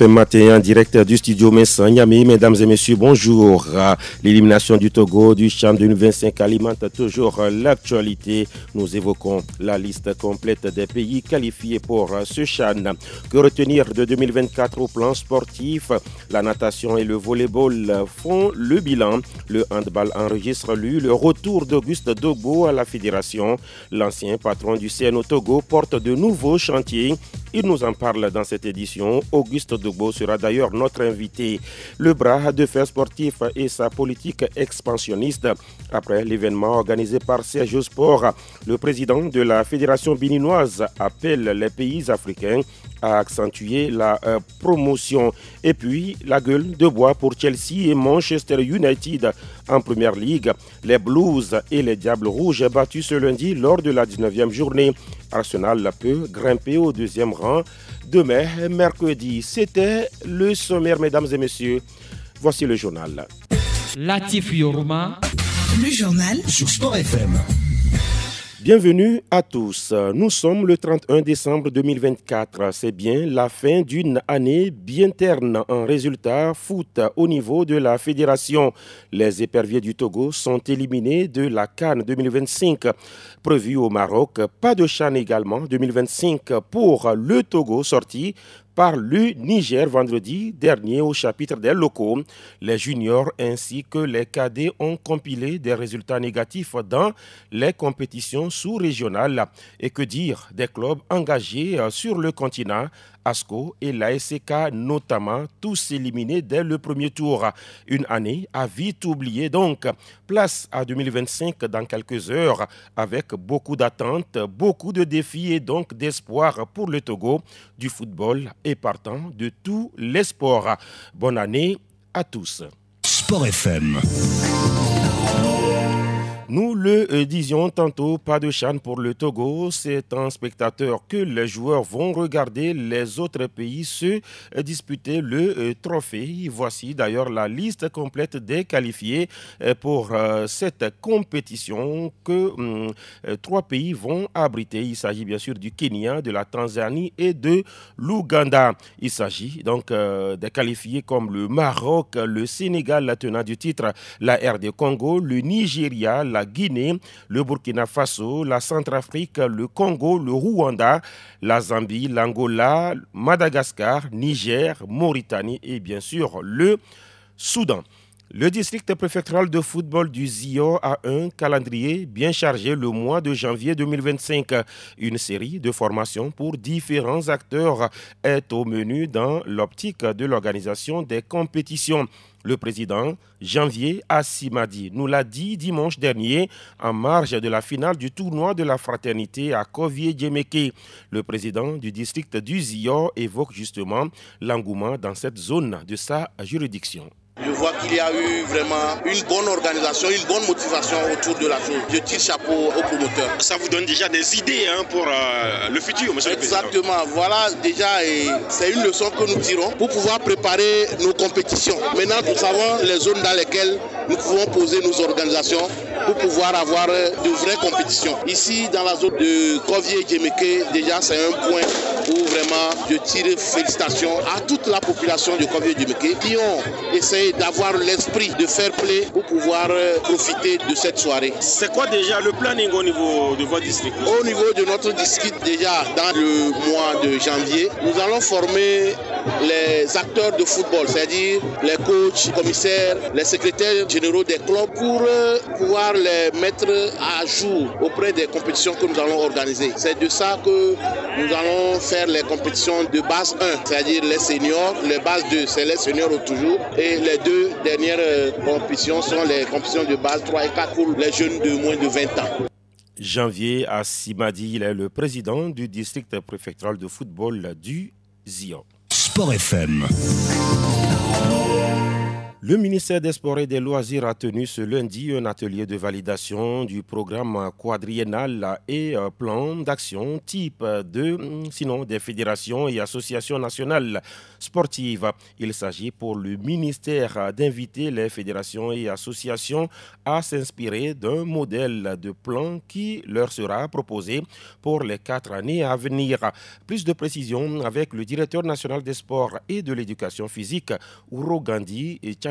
FM matin en direct du studio Messan Niamey. Mesdames et messieurs, bonjour. L'élimination du Togo du CHAN 2025 alimente toujours l'actualité. Nous évoquons la liste complète des pays qualifiés pour ce CHAN. Que retenir de 2024 au plan sportif? La natation et le volleyball font le bilan. Le handball enregistre lui le retour d'Auguste Dogbo à la fédération. L'ancien patron du CNO Togo porte de nouveaux chantiers. Il nous en parle dans cette édition. Auguste Dogbo sera d'ailleurs notre invité. Le bras de fer sportif et sa politique expansionniste. Après l'événement organisé par Sergio Sport, le président de la Fédération béninoise appelle les pays africains à accentuer la promotion. Et puis, la gueule de bois pour Chelsea et Manchester United en Première Ligue. Les Blues et les Diables Rouges battus ce lundi lors de la 19e journée. Arsenal peut grimper au deuxième rang demain, mercredi. C'était le sommaire, mesdames et messieurs. Voici le journal. Latif Yoruma. Le journal sur Sport FM. Bienvenue à tous. Nous sommes le 31 décembre 2024. C'est bien la fin d'une année bien terne en résultat foot au niveau de la fédération. Les éperviers du Togo sont éliminés de la CAN 2025 prévue au Maroc. Pas de CHAN également 2025 pour le Togo sorti par le Niger vendredi dernier au chapitre des locaux. Les juniors ainsi que les cadets ont compilé des résultats négatifs dans les compétitions sous-régionales. Et que dire des clubs engagés sur le continent? ASCO et l'ASK notamment, tous éliminés dès le premier tour. Une année à vite oubliée donc. Place à 2025 dans quelques heures avec beaucoup d'attentes, beaucoup de défis et donc d'espoir pour le Togo, du football et partant de tous les sports. Bonne année à tous. Sport FM. Nous le disions tantôt, pas de CHAN pour le Togo. C'est un spectateur que les joueurs vont regarder les autres pays se disputer le trophée. Voici d'ailleurs la liste complète des qualifiés pour cette compétition que 3 pays vont abriter. Il s'agit bien sûr du Kenya, de la Tanzanie et de l'Ouganda. Il s'agit donc des qualifiés comme le Maroc, le Sénégal, la tenant du titre, la RD Congo, le Nigeria, la Guinée, le Burkina Faso, la Centrafrique, le Congo, le Rwanda, la Zambie, l'Angola, Madagascar, Niger, Mauritanie et bien sûr le Soudan. Le district préfectoral de football du Zio a un calendrier bien chargé le mois de janvier 2025. Une série de formations pour différents acteurs est au menu dans l'optique de l'organisation des compétitions. Le président Janvier Assimadi nous l'a dit dimanche dernier en marge de la finale du tournoi de la fraternité à Kovie-Djemeke. Le président du district du Zio évoque justement l'engouement dans cette zone de sa juridiction. Je vois qu'il y a eu vraiment une bonne organisation, une bonne motivation autour de la chose. Je tire chapeau aux promoteurs. Ça vous donne déjà des idées pour le futur, monsieur le président. Exactement. Voilà déjà, c'est une leçon que nous tirons pour pouvoir préparer nos compétitions. Maintenant, nous savons les zones dans lesquelles nous pouvons poser nos organisations pour pouvoir avoir de vraies compétitions. Ici, dans la zone de Kovie-Djemeke, déjà c'est un point où vraiment je tire félicitations à toute la population de Kovie-Djemeke qui ont essayé d'avoir l'esprit de fair play pour pouvoir profiter de cette soirée. C'est quoi déjà le planning au niveau de votre district? Au niveau de notre district, déjà dans le mois de janvier, nous allons former les acteurs de football, c'est-à-dire les coachs, commissaires, les secrétaires généraux des clubs pour pouvoir les mettre à jour auprès des compétitions que nous allons organiser. C'est de ça que nous allons faire les compétitions de base 1, c'est-à-dire les seniors, les bases 2, c'est les seniors toujours, et les 2 dernières compétitions sont les compétitions de base 3 et 4 pour les jeunes de moins de 20 ans. Janvier Assimadi, il est le président du district préfectoral de football du Zio. Sport FM. Le ministère des Sports et des Loisirs a tenu ce lundi un atelier de validation du programme quadriennal et plan d'action type des fédérations et associations nationales sportives. Il s'agit pour le ministère d'inviter les fédérations et associations à s'inspirer d'un modèle de plan qui leur sera proposé pour les 4 années à venir. Plus de précisions avec le directeur national des sports et de l'éducation physique, Ouro Gandhi Chanyani.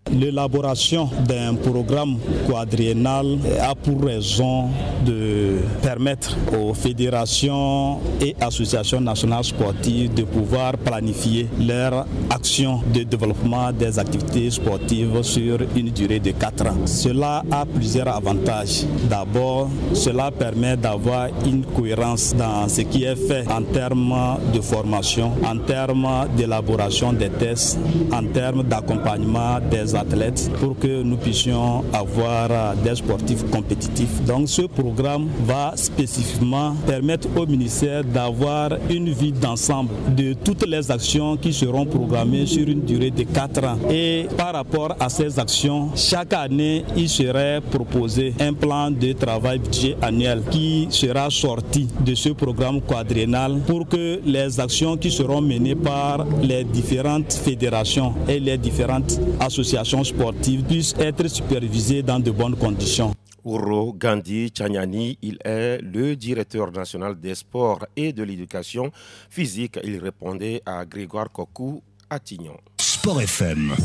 L'élaboration d'un programme quadriennal a pour raison de permettre aux fédérations et associations nationales sportives de pouvoir planifier leur action de développement des activités sportives sur une durée de 4 ans. Cela a plusieurs avantages. D'abord, cela permet d'avoir une cohérence dans ce qui est fait en termes de formation, en termes d'élaboration des tests, en termes d'accompagnement des athlètes pour que nous puissions avoir des sportifs compétitifs. Donc ce programme va spécifiquement permettre au ministère d'avoir une vue d'ensemble de toutes les actions qui seront programmées sur une durée de 4 ans. Et par rapport à ces actions, chaque année, il serait proposé un plan de travail budget annuel qui sera sorti de ce programme quadriennal pour que les actions qui seront menées par les différentes fédérations et les différentes associations sportives puissent être supervisées dans de bonnes conditions. Ouro Gandhi Chanyani, il est le directeur national des sports et de l'éducation physique. Il répondait à Grégoire Kokou à Tignon. Sport FM.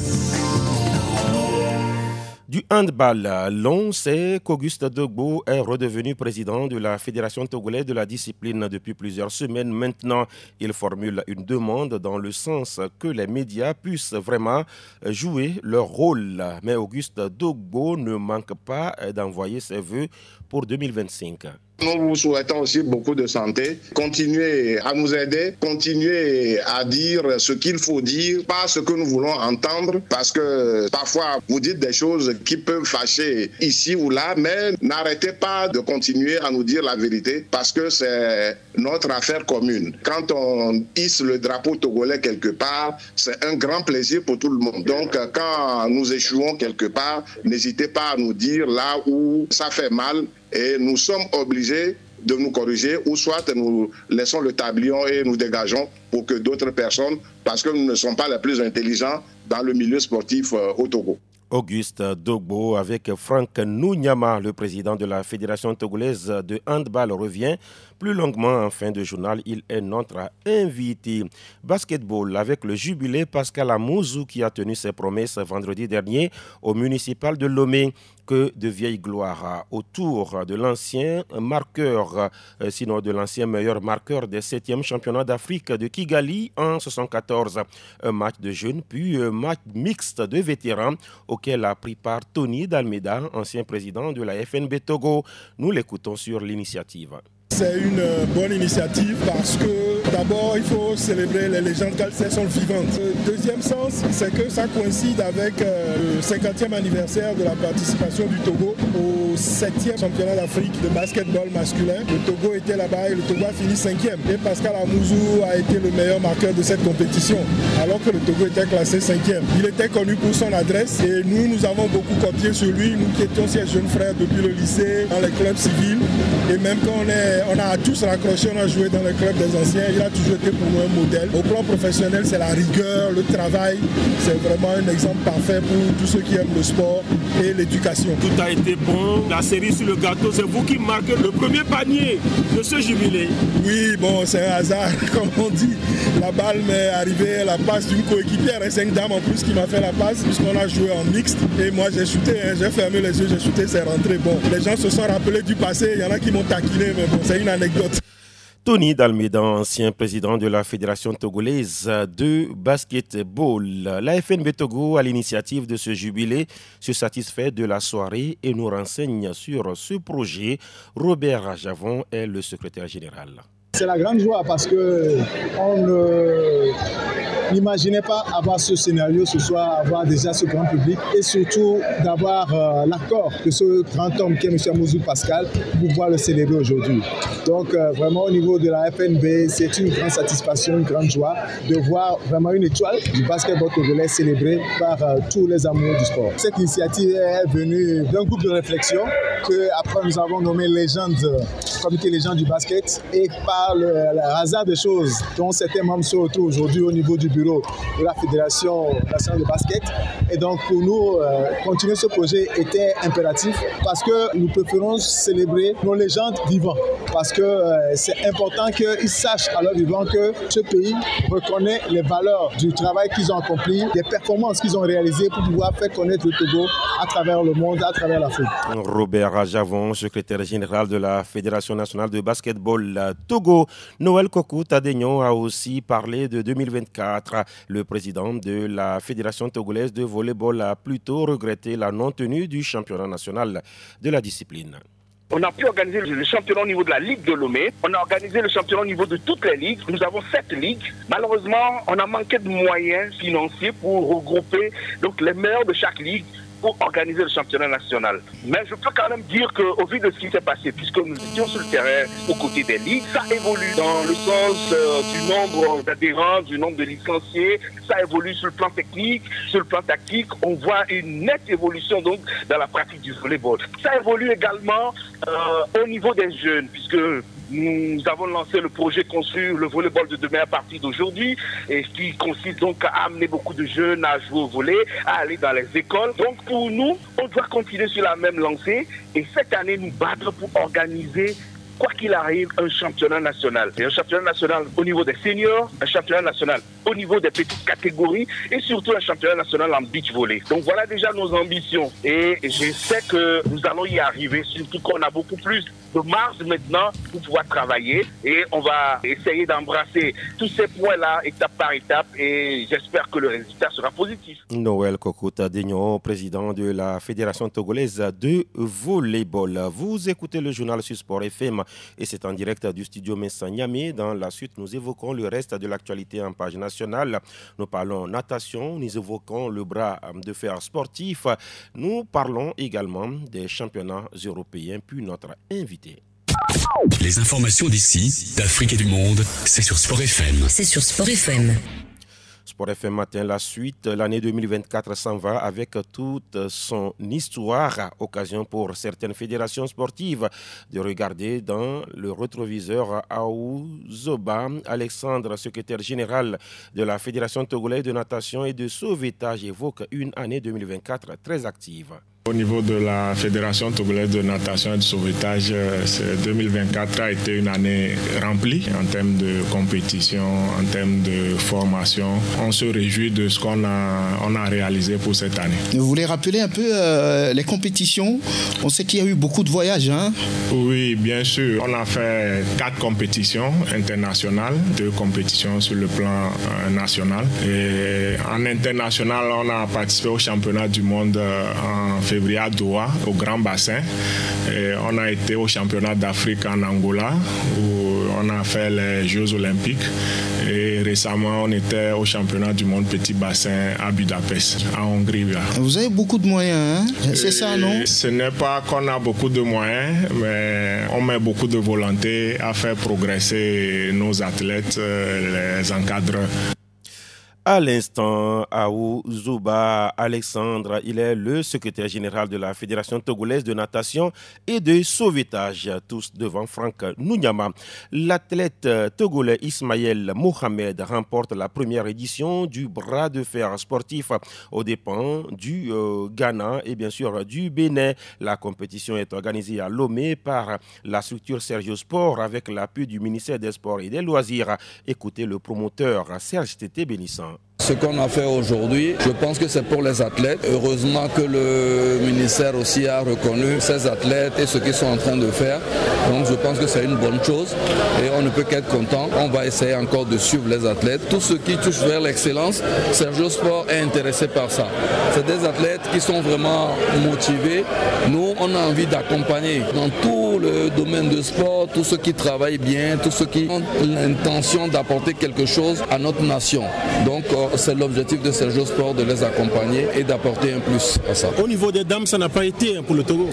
Du handball, l'on sait qu'Auguste Dogbo est redevenu président de la Fédération togolaise de la discipline depuis plusieurs semaines. Maintenant, il formule une demande dans le sens que les médias puissent vraiment jouer leur rôle. Mais Auguste Dogbo ne manque pas d'envoyer ses vœux pour 2025. Nous vous souhaitons aussi beaucoup de santé. Continuez à nous aider, continuez à dire ce qu'il faut dire, pas ce que nous voulons entendre, parce que parfois vous dites des choses qui peuvent fâcher ici ou là, mais n'arrêtez pas de continuer à nous dire la vérité, parce que c'est notre affaire commune. Quand on hisse le drapeau togolais quelque part, c'est un grand plaisir pour tout le monde. Donc quand nous échouons quelque part, n'hésitez pas à nous dire là où ça fait mal, et nous sommes obligés de nous corriger, ou soit nous laissons le tablion et nous dégageons pour que d'autres personnes, parce que nous ne sommes pas les plus intelligents dans le milieu sportif au Togo. Auguste Dogbo avec Franck Nounyama, le président de la Fédération togolaise de handball, revient plus longuement en fin de journal. Il est notre invité. Basketball avec le jubilé Pascal Amouzou qui a tenu ses promesses vendredi dernier au municipal de Lomé. Que de vieille gloire autour de l'ancien marqueur, sinon de l'ancien meilleur marqueur des 7e championnats d'Afrique de Kigali en 1974. Un match de jeunes, puis un match mixte de vétérans auquel a pris part Tony Dalmeda, ancien président de la FNB Togo. Nous l'écoutons sur l'initiative. C'est une bonne initiative parce que d'abord il faut célébrer les légendes quand elles sont vivantes. Le deuxième sens, c'est que ça coïncide avec le 50e anniversaire de la participation du Togo au 7e championnat d'Afrique de basketball masculin. Le Togo était là-bas et le Togo a fini 5e. Et Pascal Amouzou a été le meilleur marqueur de cette compétition alors que le Togo était classé 5e. Il était connu pour son adresse et nous avons beaucoup copié sur lui. Nous qui étions ses jeunes frères depuis le lycée, dans les clubs civils et même quand on a tous raccroché, on a joué dans les clubs des anciens. Il a toujours été pour nous un modèle. Au plan professionnel, c'est la rigueur, le travail. C'est vraiment un exemple parfait pour tous ceux qui aiment le sport et l'éducation. Tout a été bon. La cerise sur le gâteau, c'est vous qui marquez le premier panier de ce jubilé. Oui, bon, c'est un hasard, comme on dit. La balle m'est arrivée à la passe d'une coéquipière. C'est une dame en plus qui m'a fait la passe puisqu'on a joué en mixte. Et moi, j'ai shooté, j'ai fermé les yeux, j'ai shooté, c'est rentré. Bon, les gens se sont rappelés du passé. Il y en a qui m'ont taquiné, mais bon, c'est une anecdote. Tony Dalmeda, ancien président de la Fédération togolaise de basketball. La FNB Togo, à l'initiative de ce jubilé, se satisfait de la soirée et nous renseigne sur ce projet. Robert Javon est le secrétaire général. C'est la grande joie parce qu'on n'imaginait pas avoir ce scénario ce soir, avoir déjà ce grand public et surtout d'avoir l'accord de ce grand homme qui est M. Amouzou Pascal pour pouvoir le célébrer aujourd'hui. Donc vraiment au niveau de la FNB, c'est une grande satisfaction, une grande joie de voir vraiment une étoile du basketball togolais célébrée par tous les amoureux du sport. Cette initiative est venue d'un groupe de réflexion que après nous avons nommé comité légende du basket et par le hasard des choses dont certains membres sont autour aujourd'hui au niveau du bureau de la Fédération nationale de basket. Et donc pour nous, continuer ce projet était impératif parce que nous préférons célébrer nos légendes vivantes. Parce que c'est important qu'ils sachent à leur vivant que ce pays reconnaît les valeurs du travail qu'ils ont accompli, des performances qu'ils ont réalisées pour pouvoir faire connaître le Togo à travers le monde, à travers l'Afrique. Robert Javon, secrétaire général de la Fédération nationale de basketball Togo. Noël Kokou Tadegnon a aussi parlé de 2024. Le président de la Fédération togolaise de volleyball a plutôt regretté la non-tenue du championnat national de la discipline. On a pu organiser le championnat au niveau de la Ligue de Lomé. On a organisé le championnat au niveau de toutes les ligues. Nous avons 7 ligues. Malheureusement, on a manqué de moyens financiers pour regrouper donc, les meilleurs de chaque ligue pour organiser le championnat national. Mais je peux quand même dire qu'au vu de ce qui s'est passé, puisque nous étions sur le terrain aux côtés des ligues, ça évolue dans le sens du nombre d'adhérents, du nombre de licenciés, ça évolue sur le plan technique, sur le plan tactique. On voit une nette évolution donc dans la pratique du volleyball. Ça évolue également au niveau des jeunes, puisque nous avons lancé le projet Construire le volleyball de demain à partir d'aujourd'hui, et qui consiste donc à amener beaucoup de jeunes à jouer au volley, à aller dans les écoles. Donc pour nous, on doit continuer sur la même lancée et cette année nous battre pour organiser, quoi qu'il arrive, un championnat national. Et un championnat national au niveau des seniors, un championnat national au niveau des petites catégories et surtout un championnat national en beach volley. Donc voilà déjà nos ambitions et je sais que nous allons y arriver, surtout qu'on a beaucoup plus de marge maintenant pour pouvoir travailler et on va essayer d'embrasser tous ces points-là étape par étape et j'espère que le résultat sera positif. Noël Kokou Tadegnon, président de la Fédération togolaise de volleyball. Vous écoutez le journal sur Sport FM et c'est en direct du studio Messa Niamey. Dans la suite, nous évoquons le reste de l'actualité en page nationale. Nous parlons natation, nous évoquons le bras de fer sportif. Nous parlons également des championnats européens, puis notre invité. Les informations d'ici, d'Afrique et du monde, c'est sur Sport FM. C'est sur Sport FM. Sport FM matin, la suite, l'année 2024 s'en va avec toute son histoire. Occasion pour certaines fédérations sportives de regarder dans le rétroviseur. Aou Zoba Alexandre, secrétaire général de la Fédération togolaise de natation et de sauvetage, évoque une année 2024 très active. Au niveau de la Fédération togolaise de natation et de sauvetage, 2024 a été une année remplie en termes de compétition, en termes de formation. On se réjouit de ce qu'on a réalisé pour cette année. Vous voulez rappeler un peu les compétitions? On sait qu'il y a eu beaucoup de voyages, hein? Oui, bien sûr. On a fait 4 compétitions internationales, 2 compétitions sur le plan national. Et en international, on a participé au championnat du monde en février à Doha, au Grand Bassin. Et on a été au championnat d'Afrique en Angola, où on a fait les Jeux Olympiques. Et récemment, on était au championnat du monde Petit Bassin à Budapest, en Hongrie. Vous avez beaucoup de moyens, hein? C'est ça, non? Ce n'est pas qu'on a beaucoup de moyens, mais on met beaucoup de volonté à faire progresser nos athlètes, les encadreurs. À l'instant, Aou Zouba Alexandre, il est le secrétaire général de la Fédération togolaise de natation et de sauvetage, tous devant Franck Nounyama. L'athlète togolais Ismaël Mohamed remporte la première édition du bras de fer sportif aux dépens du Ghana et bien sûr du Bénin. La compétition est organisée à Lomé par la structure Sergio Sport avec l'appui du ministère des Sports et des Loisirs. Écoutez le promoteur Serge Tété Bénissan. Ce qu'on a fait aujourd'hui, je pense que c'est pour les athlètes. Heureusement que le ministère aussi a reconnu ces athlètes et ce qu'ils sont en train de faire. Donc je pense que c'est une bonne chose et on ne peut qu'être content. On va essayer encore de suivre les athlètes. Tout ce qui touche vers l'excellence, Sergio Sport est intéressé par ça. C'est des athlètes qui sont vraiment motivés. Nous, on a envie d'accompagner dans tout le domaine de sport, tous ceux qui travaillent bien, tous ceux qui ont l'intention d'apporter quelque chose à notre nation. Donc c'est l'objectif de Sergio Sport de les accompagner et d'apporter un plus à ça. Au niveau des dames, ça n'a pas été pour le Togo?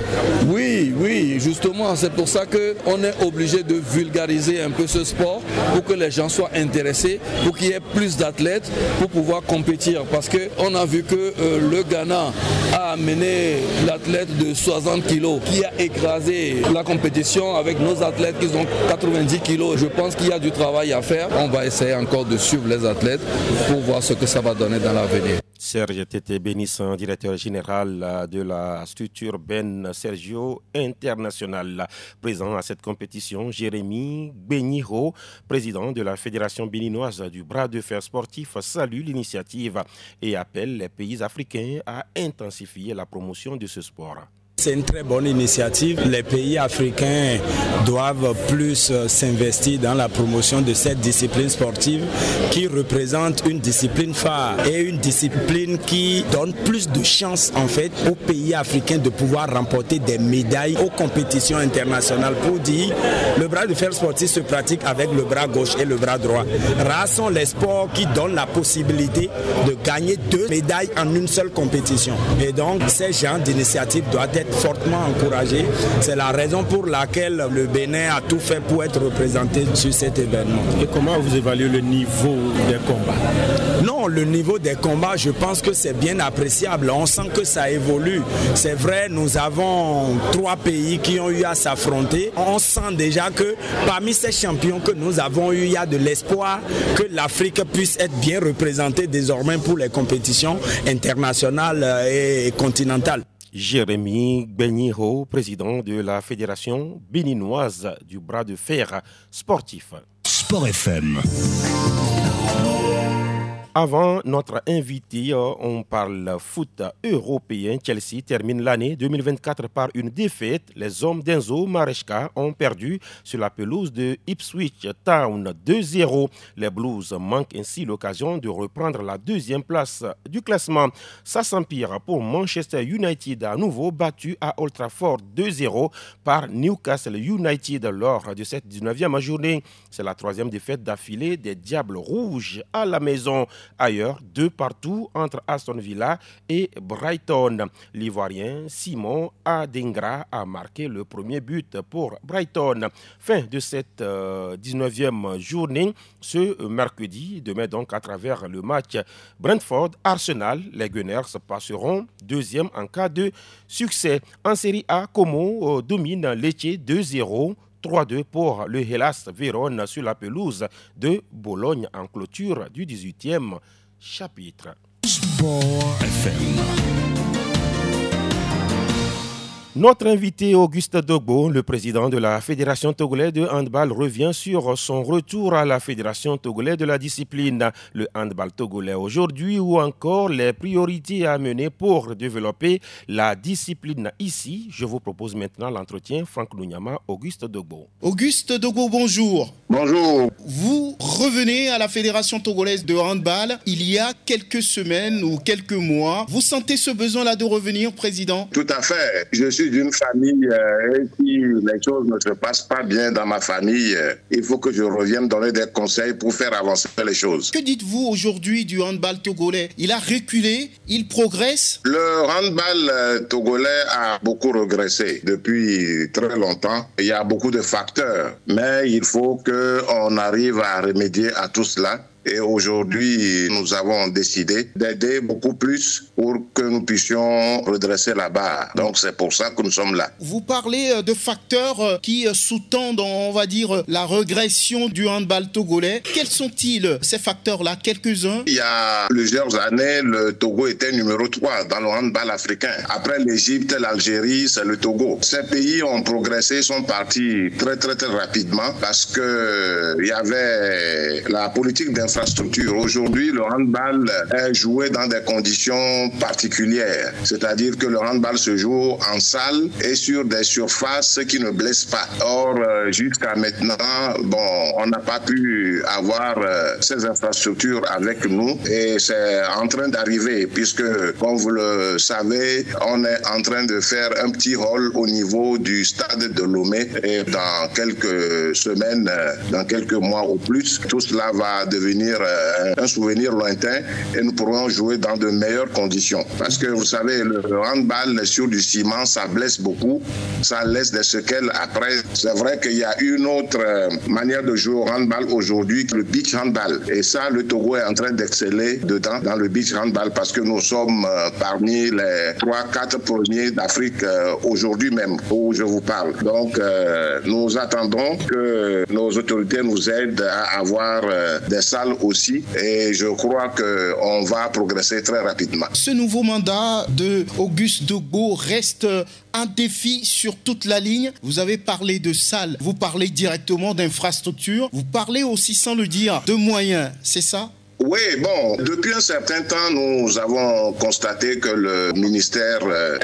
Oui, justement, c'est pour ça qu'on est obligé de vulgariser un peu ce sport pour que les gens soient intéressés, pour qu'il y ait plus d'athlètes pour pouvoir compétir. Parce qu'on a vu que le Ghana a amené l'athlète de 60 kilos qui a écrasé la compétition avec nos athlètes qui ont 90 kilos. Je pense qu'il y a du travail à faire. On va essayer encore de suivre les athlètes pour voir ce que ça va donner dans l'avenir. Serge Tété Bénisson, directeur général de la structure Ben Sergio International. Présent à cette compétition, Jérémy Beniro, président de la Fédération béninoise du bras de fer sportif, salue l'initiative et appelle les pays africains à intensifier la promotion de ce sport. C'est une très bonne initiative. Les pays africains doivent plus s'investir dans la promotion de cette discipline sportive qui représente une discipline phare et une discipline qui donne plus de chances en fait aux pays africains de pouvoir remporter des médailles aux compétitions internationales. Pour dire, le bras de fer sportif se pratique avec le bras gauche et le bras droit. Rares sont les sports qui donnent la possibilité de gagner 2 médailles en une seule compétition. Et donc, ces genres d'initiatives doivent être fortement encouragé. C'est la raison pour laquelle le Bénin a tout fait pour être représenté sur cet événement. Et comment vous évaluez le niveau des combats? Non, le niveau des combats, je pense que c'est bien appréciable. On sent que ça évolue. C'est vrai, nous avons 3 pays qui ont eu à s'affronter. On sent déjà que parmi ces champions que nous avons eu, il y a de l'espoir que l'Afrique puisse être bien représentée désormais pour les compétitions internationales et continentales. Jérémy Beniro, président de la Fédération béninoise du bras de fer sportif. Sport FM. Avant notre invité, on parle foot européen. Chelsea termine l'année 2024 par une défaite. Les hommes d'Enzo Maresca ont perdu sur la pelouse de Ipswich Town 2-0. Les Blues manquent ainsi l'occasion de reprendre la 2e place du classement. Ça s'empire pour Manchester United, à nouveau battu à Old Trafford 2-0 par Newcastle United lors de cette 19e journée. C'est la 3e défaite d'affilée des Diables Rouges à la maison. Ailleurs, 2-2 entre Aston Villa et Brighton. L'Ivoirien Simon Adingra a marqué le premier but pour Brighton. Fin de cette 19e journée, ce mercredi, demain donc à travers le match Brentford-Arsenal, les Gunners passeront 2e en cas de succès. En Série A, Como domine Lecce 2-0. 3-2 pour le Hellas Vérone sur la pelouse de Bologne en clôture du 18e chapitre. Sport FM. Notre invité Auguste Dogbo, le président de la Fédération togolaise de handball, revient sur son retour à la Fédération togolaise de la discipline, le handball togolais aujourd'hui, ou encore les priorités à mener pour développer la discipline ici. Je vous propose maintenant l'entretien Franck Nounyama, Auguste Dogbo. Auguste Dogbo, bonjour. Bonjour. Vous revenez à la Fédération togolaise de handball il y a quelques semaines ou quelques mois. Vous sentez ce besoin-là de revenir, président? Tout à fait. Je suis d'une famille qui les choses ne se passent pas bien dans ma famille. Il faut que je revienne donner des conseils pour faire avancer les choses. Que dites-vous aujourd'hui du handball togolais? Il a reculé, il progresse? Le handball togolais a beaucoup régressé depuis très longtemps. Il y a beaucoup de facteurs, mais il faut qu'on arrive à remédier à tout cela. Et aujourd'hui, nous avons décidé d'aider beaucoup plus pour que nous puissions redresser la barre. Donc, c'est pour ça que nous sommes là. Vous parlez de facteurs qui sous-tendent, on va dire, la régression du handball togolais. Quels sont-ils, ces facteurs-là? Quelques-uns? Il y a plusieurs années, le Togo était numéro 3 dans le handball africain. Après l'Égypte, l'Algérie, c'est le Togo. Ces pays ont progressé, sont partis très rapidement parce qu'il y avait la politique d'infrastructure infrastructures. Aujourd'hui, le handball est joué dans des conditions particulières. C'est-à-dire que le handball se joue en salle et sur des surfaces qui ne blessent pas. Or, jusqu'à maintenant, on n'a pas pu avoir ces infrastructures avec nous et c'est en train d'arriver puisque, comme vous le savez, on est en train de faire un petit hall au niveau du stade de Lomé et dans quelques semaines, dans quelques mois ou plus, tout cela va devenir un souvenir lointain et nous pourrons jouer dans de meilleures conditions. Parce que vous savez, le handball sur du ciment, ça blesse beaucoup, ça laisse des séquelles après. C'est vrai qu'il y a une autre manière de jouer au handball aujourd'hui, le beach handball. Et ça, le Togo est en train d'exceller dedans, dans le beach handball, parce que nous sommes parmi les 3-4 premiers d'Afrique aujourd'hui même, où je vous parle. Donc, nous attendons que nos autorités nous aident à avoir des salles aussi et je crois qu'on va progresser très rapidement. Ce nouveau mandat de Auguste Dogbo reste un défi sur toute la ligne. Vous avez parlé de salles, vous parlez directement d'infrastructures, vous parlez aussi sans le dire de moyens, c'est ça ? Oui, depuis un certain temps, nous avons constaté que le ministère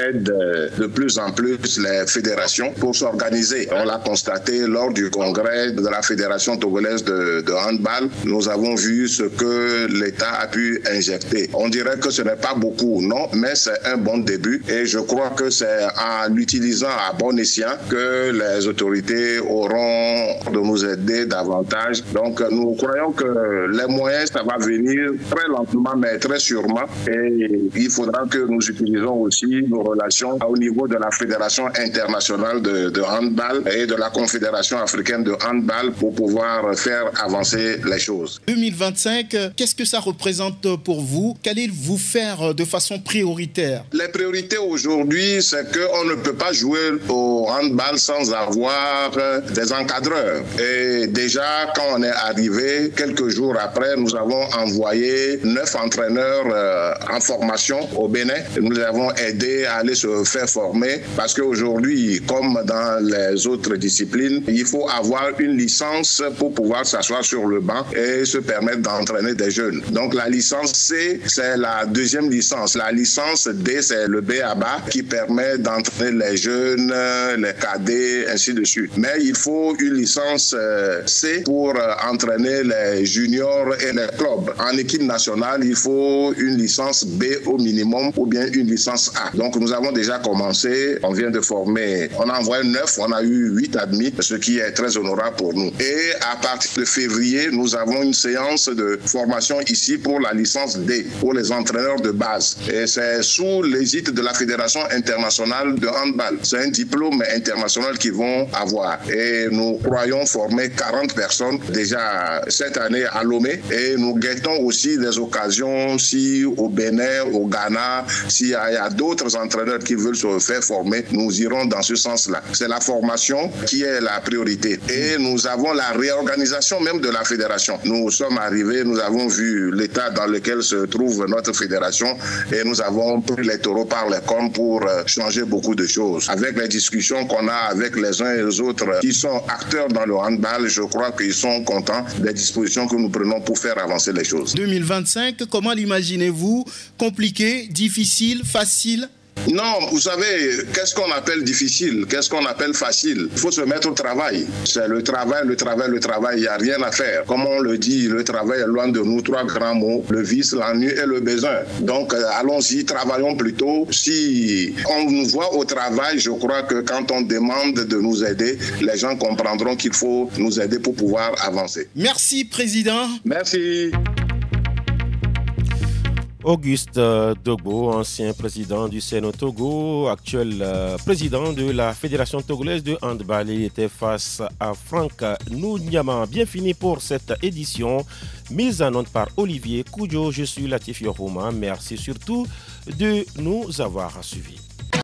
aide de plus en plus les fédérations pour s'organiser. On l'a constaté lors du congrès de la Fédération togolaise de handball. Nous avons vu ce que l'État a pu injecter. On dirait que ce n'est pas beaucoup, non, mais c'est un bon début et je crois que c'est en l'utilisant à bon escient que les autorités auront de nous aider davantage. Donc, nous croyons que les moyens, ça va venir très lentement mais très sûrement et il faudra que nous utilisons aussi nos relations au niveau de la Fédération internationale de handball et de la Confédération africaine de handball pour pouvoir faire avancer les choses. 2025, qu'est-ce que ça représente pour vous? Qu'allez-vous faire de façon prioritaire? Les priorités aujourd'hui, c'est qu'on ne peut pas jouer au handball sans avoir des encadreurs. Et déjà, quand on est arrivé, quelques jours après, nous avons envoyé 9 entraîneurs en formation au Bénin. Nous les avons aidés à aller se faire former parce qu'aujourd'hui, comme dans les autres disciplines, il faut avoir une licence pour pouvoir s'asseoir sur le banc et se permettre d'entraîner des jeunes. Donc la licence C, c'est la deuxième licence. La licence D, c'est le B.A.B.A. qui permet d'entraîner les jeunes, les cadets, ainsi de suite. Mais il faut une licence C pour entraîner les juniors et les clubs. En équipe nationale, il faut une licence B au minimum ou bien une licence A. Donc nous avons déjà commencé, on vient de former, on a envoyé 9, on a eu 8 admis, ce qui est très honorable pour nous. Et à partir de février, nous avons une séance de formation ici pour la licence D, pour les entraîneurs de base. Et c'est sous l'égide de la Fédération internationale de handball. C'est un diplôme international qu'ils vont avoir. Et nous croyons former 40 personnes déjà cette année à Lomé. Et nous guettons aussi des occasions si au Bénin, au Ghana, s'il y a d'autres entraîneurs qui veulent se faire former, nous irons dans ce sens-là. C'est la formation qui est la priorité. Et nous avons la réorganisation même de la fédération. Nous sommes arrivés, nous avons vu l'état dans lequel se trouve notre fédération et nous avons pris les taureaux par les cornes pour changer beaucoup de choses. Avec les discussions qu'on a avec les uns et les autres qui sont acteurs dans le handball, je crois qu'ils sont contents des dispositions que nous prenons pour faire avancer les choses. 2025, comment l'imaginez-vous? Compliqué, difficile, facile? Non, vous savez, qu'est-ce qu'on appelle difficile? Qu'est-ce qu'on appelle facile? Il faut se mettre au travail. C'est le travail, il n'y a rien à faire. Comme on le dit, le travail est loin de nous, 3 grands mots, le vice, l'ennui et le besoin. Donc, allons-y, travaillons plutôt. Si on nous voit au travail, je crois que quand on demande de nous aider, les gens comprendront qu'il faut nous aider pour pouvoir avancer. Merci, Président. Merci. Auguste Dogbo, ancien président du CNO Togo, actuel président de la Fédération togolaise de handball, il était face à Franck Nouniama. Bien fini pour cette édition, mise en onde par Olivier Koudjo. Je suis Latif Yoruma. Merci surtout de nous avoir suivis.